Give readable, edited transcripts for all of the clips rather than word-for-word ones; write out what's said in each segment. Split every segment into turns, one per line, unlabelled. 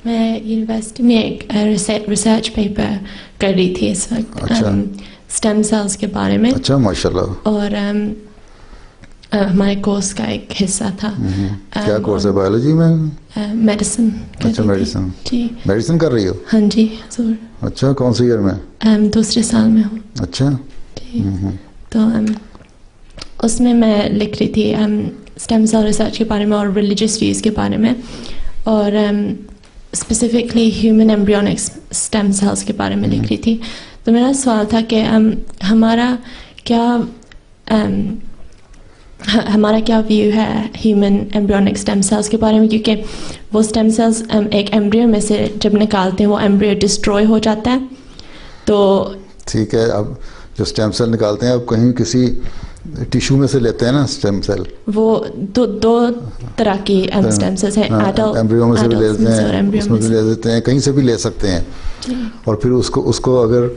میں یونیورسٹی میں ایک ریسرچ پیپر کر رہی تھی اس وقت اسٹیم سیلز کے بارے میں.
اچھا ماشاء اللہ.
اور ہمارے کورس کا ایک حصہ تھا.
کیا کورس ہے؟ بایولوجی میں؟
میڈیسن.
اچھا میڈیسن.
جی
میڈیسن کر رہی ہو؟
ہاں جی ضرور.
اچھا کون سی ایئر میں؟
دوسرے سال میں ہوں.
اچھا
جی. تو اس میں لکھ رہی تھی اسٹیم سیل ریسرچ کے بارے میں اور ریلیجیس ویوز کے بارے میں, اور specifically human embryonic stem cells کے بارے میں لکھ رہی تھی. تو میرا سوال تھا کہ ہمارا کیا ویو ہے ہیومن ایمبریونک اسٹیم سیلز کے بارے میں, کیونکہ وہ اسٹیم سیلز ایک ایمبریو میں سے جب نکالتے ہیں وہ ایمبریو ڈسٹروائے ہو جاتا ہے. تو
ٹھیک ہے, اب جو اسٹیم سیل نکالتے ہیں اب کہیں کسی ٹیشو میں سے لیتے ہیں نا اسٹیم سیل, وہ
دو طرح کی اسٹیم سیلز ہیں,
ایمبریو میں سے بھی لیتے ہیں, اس میں بھی لے دیتے ہیں, کہیں سے بھی لے سکتے ہیں. اور پھر اس کو اگر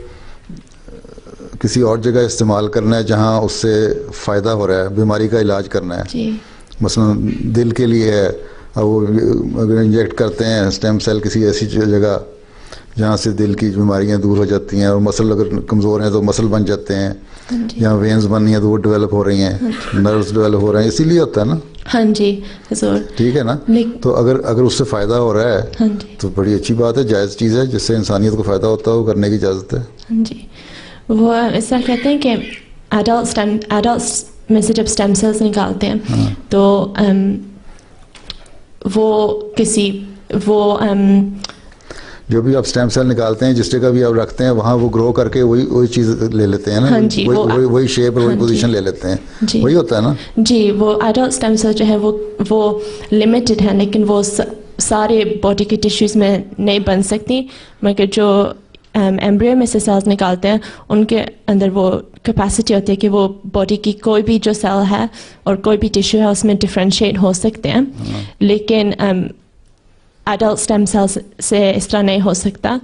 کسی اور جگہ استعمال کرنا ہے جہاں اس سے فائدہ ہو رہا ہے, بیماری کا علاج کرنا ہے, مثلا دل کے لیے ہے, اب وہ اگر انجیکٹ کرتے ہیں اسٹیم سیل کسی ایسی جگہ جہاں سے دل کی بیماریاں دور ہو جاتی ہیں, اور مسل اگر کمزور ہیں تو مسل بن جاتے ہیں, جہاں وینز بننی ہیں تو وہ ڈیولپ ہو رہی ہیں, نروز ڈیولپ ہو رہے ہیں, اسی لیے ہوتا ہے نا.
ہاں جی ضرور.
ٹھیک ہے نا. تو اگر اس سے فائدہ ہو رہا ہے تو بڑی اچھی بات ہے, جائز چیز ہے, جس سے انسانیت کو فائدہ ہوتا ہے وہ کرنے کی اجازت ہے.
ہاں جی. وہ اس طرح کہتے ہیں کہ ایڈلٹس میں سے جب اسٹیم سیلز نکالتے ہیں تو
جو بھی آپ اسٹیم سیل نکالتے ہیں جس جگہ بھی آپ رکھتے ہیں وہاں وہ گرو کر کے وہی چیز لے لیتے ہیں نا, وہی شیپ اور وہی پوزیشن لے لیتے ہیں, وہی ہوتا ہے نا. جی
وہ ایڈلٹ اسٹیم سیل جو ہے وہ لمیٹڈ ہے, لیکن وہ سارے باڈی کے ٹیشوز میں نہیں بن سکتی, مگر جو ایمبریو میں سے سیلز نکالتے ہیں ان کے اندر وہ کیپیسٹی ہوتی ہے کہ وہ باڈی کی کوئی بھی جو سیل ہے اور کوئی بھی ٹیشو ہے اس میں ڈفرینشیٹ ہو سکتے ہیں, لیکن ایڈلٹ اسٹیم سیلز سے اس طرح نہیں ہو سکتا.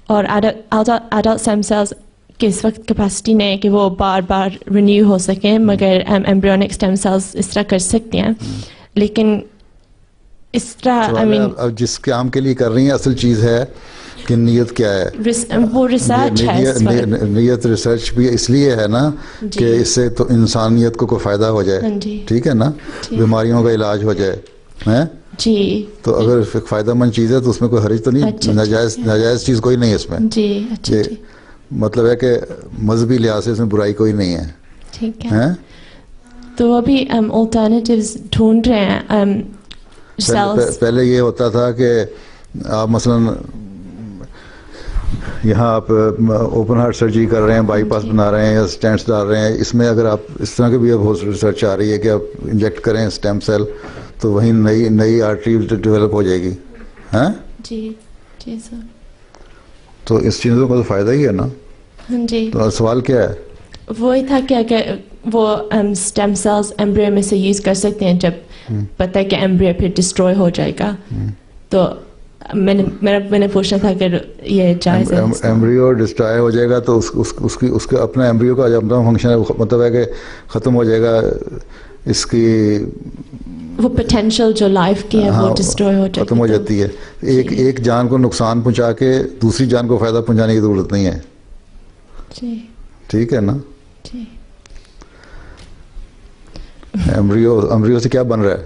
اور ایڈلٹ اسٹیم سیلز کی اس وقت کیپیسٹی نہیں ہے کہ وہ بار بار رینیو ہو سکیں, مگر ایمبریونک اسٹیم سیلز اس طرح کر سکتی ہیں. لیکن اس طرح
جس کام کے لیے کر رہی ہیں اصل چیز ہے کہ نیت کیا ہے,
وہ ریسرچ ہے.
نیت ریسرچ بھی اس لیے ہے نا کہ اس سے تو انسانیت کو کوئی فائدہ ہو جائے, ٹھیک ہے نا, بیماریوں کا علاج ہو جائے.
جی
تو اگر فائدہ مند چیز ہے تو اس میں کوئی حرج تو نہیں, ناجائز چیز کوئی نہیں ہے اس میں.
جی
مطلب ہے کہ مذہبی لحاظ سے اس میں برائی کوئی نہیں ہے.
ٹھیک ہے. تو ابھی آلٹرنیٹیوز ڈھونڈ رہے ہیں.
پہلے یہ ہوتا تھا کہ آپ مثلا یہاں آپ اوپن ہارٹ سرجری کر رہے ہیں, بائی پاس بنا رہے ہیں یا اسٹینٹس ڈال رہے ہیں, اس میں اگر آپ اس طرح کی بھی اب ریسرچ آ رہی ہے کہ آپ انجیکٹ کریں اسٹیم سیل تو وہیں نئی آرٹری ڈیولپ ہو جائے گی. ہاں
جی سر.
تو اس چیزوں کا تو فائدہ ہی ہے نا.
جی.
تو سوال کیا ہے؟
وہی تھا کہ اگر وہ اسٹیم سیلز ایمبریو میں سے یوز کر سکتے ہیں جب پتہ ہے کہ ایمبریو پھر ڈسٹروائے ہو جائے گا, تو میں نے پوچھنا تھا کہ یہ جائز ہے.
ایمبریو ڈسٹرائے ہو جائے گا تو اس کا اپنا ایمبریو کا جو اپنا فنکشن ہے مطلب ہے کہ ختم ہو جائے گا, اس کی
وہ پوٹینشیل جو لائف کی ہے وہ ڈسٹروائے ہو
ختم ہو جاتی ہے. ایک جان کو نقصان پہنچا کے دوسری جان کو فائدہ پہنچانے کی ضرورت نہیں ہے. ٹھیک ہے نا. ایمبریو سے کیا بن رہا ہے؟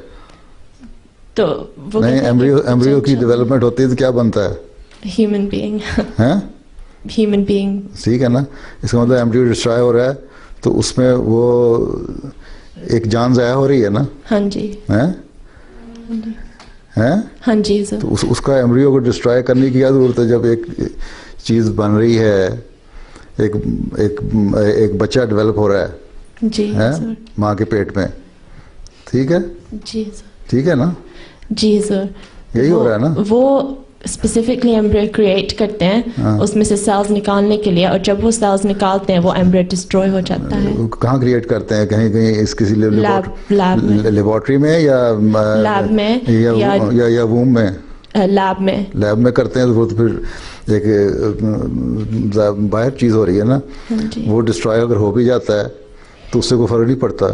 تو
نہیں, ایمبریو کی ڈیولپمنٹ ہوتی ہے تو کیا بنتا ہے؟
Human being.
ٹھیک ہے نا. اس کا مطلب ایمبریو ڈسٹرائے ہو رہا ہے تو اس میں وہ ایک جان ضائع ہو رہی ہے نا.
ہاں جی. ہاں جی.
تو اس کا ایمبریو کو ڈسٹرائے کرنے کی کیا ضرورت ہے جب ایک چیز بن رہی ہے, ایک بچہ ڈیولپ ہو رہا ہے ماں کے پیٹ میں. ٹھیک ہے.
جی سر.
ٹھیک ہے نا.
جی سر.
یہی ہو رہا ہے نا.
وہ اسپیسیفکلی ایمبریو کریٹ کرتے ہیں اس میں سے سیلز نکالنے کے لیے, اور جب وہ سیلز نکالتے ہیں وہ ایمبریو ڈسٹروائے ہو جاتا ہے.
کہاں کریٹ کرتے ہیں؟ کہیں اس کسی لیبارٹری میں یا
لیب میں
یا ووم میں؟ لیب میں کرتے ہیں تو پھر ایک باہر چیز ہو رہی ہے نا, وہ ڈسٹرائے اگر ہو بھی جاتا ہے تو اس سے کوئی فرق نہیں پڑتا.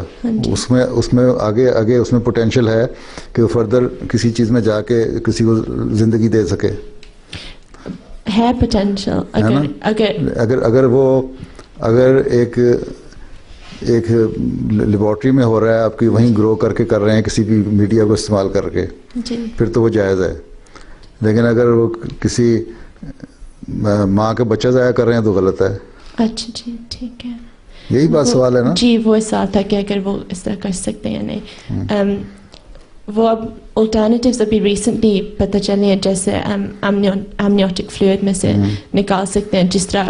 اس میں آگے اس میں پوٹینشیل ہے کہ وہ فردر کسی چیز میں جا کے کسی کو زندگی دے سکے.
ہے پوٹینشیل.
اگر ایک لیبارٹری میں ہو رہا ہے, آپ کی وہیں گرو کر کے کر رہے ہیں کسی بھی میڈیا کو استعمال کر کے, پھر تو وہ جائز ہے. لیکن اگر وہ کسی ماں کا بچہ ضائع کر رہے ہیں تو غلط ہے.
اچھا جی ٹھیک ہے.
یہی بات سوال ہے نا.
جی وہ سوال تھا کہ اگر وہ اس طرح کر سکتے ہیں یا نہیں. وہ اب الٹرنیٹیوز ابھی ریسنٹلی پتہ چلی ہیں, جیسے امنیوٹک فلوئڈ میں سے نکال سکتے ہیں, جس طرح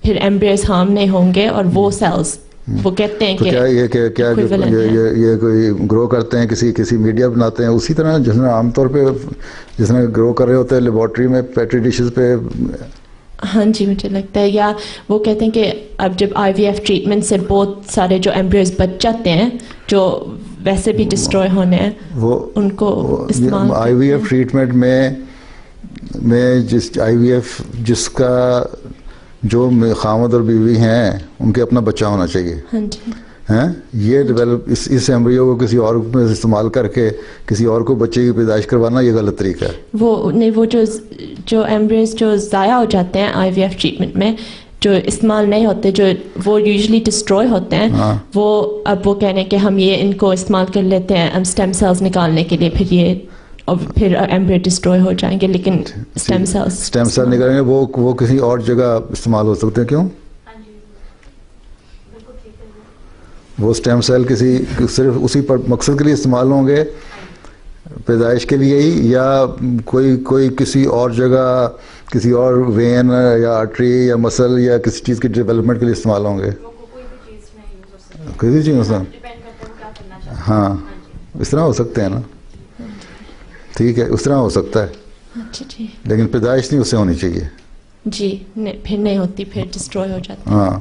پھر ایمبریوز ہارم نہیں ہوں گے, اور وہ سیلز وہ کہتے ہیں کہ
یہ کوئی گرو کرتے ہیں کسی میڈیا بناتے ہیں اسی طرح جس میں عام طور پہ جس میں گرو کر رہے ہوتے ہیں لیبارٹری میں پیٹری ڈشز پہ.
ہاں جی مجھے لگتا ہے. یا وہ کہتے ہیں کہ اب جب IVF ٹریٹمنٹ سے بہت سارے جو ایمبریوز بچ جاتے ہیں جو ویسے بھی ڈسٹروائے ہونے ہیں, وہ ان کو استعمال
IVF ٹریٹمنٹ میں جس کا جو خامد اور بیوی ہیں ان کے اپنا بچہ ہونا چاہیے.
ہاں جی.
یہ ڈیولپ اس ایمبریو کو کسی اور میں استعمال کر کے کسی اور کو بچے کی پیدائش کروانا یہ غلط طریقہ ہے.
وہ جو ایمبریوز جو ضائع ہو جاتے ہیں IVF ٹریٹمنٹ میں, جو استعمال نہیں ہوتے, جو وہ یوزلی ڈسٹروائے ہوتے ہیں, وہ اب وہ کہنے کہ ہم یہ ان کو استعمال کر لیتے ہیں اسٹیم سیلز نکالنے کے لیے, پھر ایمبریو ڈسٹروائے ہو جائیں گے. لیکن اسٹیم
سیل نکالیں گے وہ کسی اور جگہ استعمال ہو سکتے ہیں. کیوں؟ وہ اسٹیم سیل صرف اسی مقصد کے لیے استعمال ہوں گے, پیدائش کے لیے ہی, یا کوئی کسی اور جگہ کسی اور وین یا آرٹری یا مسل یا کسی چیز کی ڈیولپمنٹ کے لیے استعمال ہوں گے. کسی چیز مثلا ہاں اس طرح ہو سکتے ہیں نا. ٹھیک ہے, اس طرح ہو سکتا ہے. لیکن پیدائش نہیں اس سے ہونی چاہیے.
جی پھر نہیں ہوتی, پھر ڈسٹروائے ہو جاتی.
ہاں